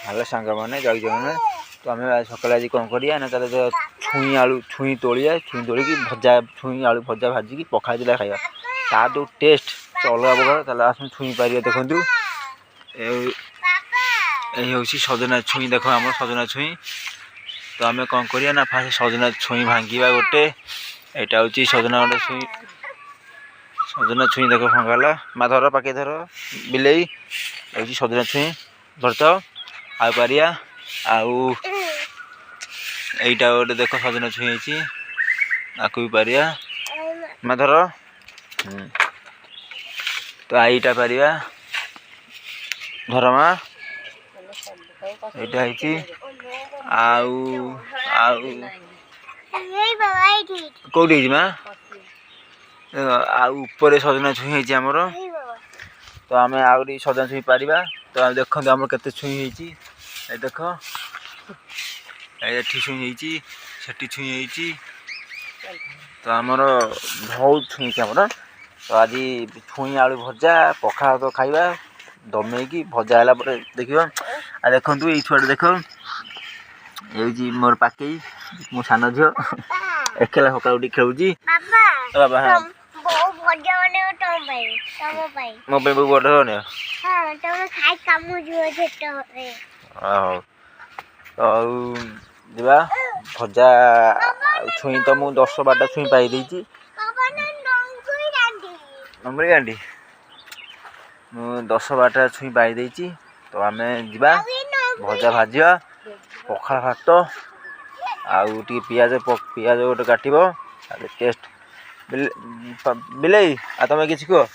Hello सांग मैंने जय जगन्नाथ। तो आम सकाल आज कौन करिया ना ताले छुई आलू छुई तोड़िया छुई तोड़िकी भजा छुई आलू भजा भाजिकी पखाई दिला खाइबा तार जो टेस्ट से अलग प्रकार। ताले आस छुई पारिया देखु यही सजना छुई देख आम सजना छुई। तो आम कौन करिया ना फास्ट सजना छुई भांगा गोटे यहाँ हूँ सजना गोटे छुई सजना छुई देख भांगला मा धर पाके धर बिलई ये सजना छुई धरता आ पारिया आउ गोटे देख सजना छुई आपको भी पारिया मा धर। तो आईटा पारिया धर मा यहाँ कौटी माँ आपर सजना छुई आमर। तो आम आहरी सजना छुई पारिबा। तो देखो आम के छुई देख ये छुई से छुई तो आमर बहुत छुई आमर। तो आज छुई आलू भजा पखाल तो खाइबा दमेकी भजा है देखा आ देखु ये छुआ देख ये मोर पाके मो सान झील एकेला सका उठी खेलुची बाबा। हाँ मो बड़ बने जा भजा छुई तो मुझे 10-12 छुई पाई नंबरी गांडी मुझे 10-12 छुई पाई। तो आम जा भजा भाजा पखाल भात आउ पियाज पियाज गोटे काटब टेस्ट बिलई आ तुम किसी कह।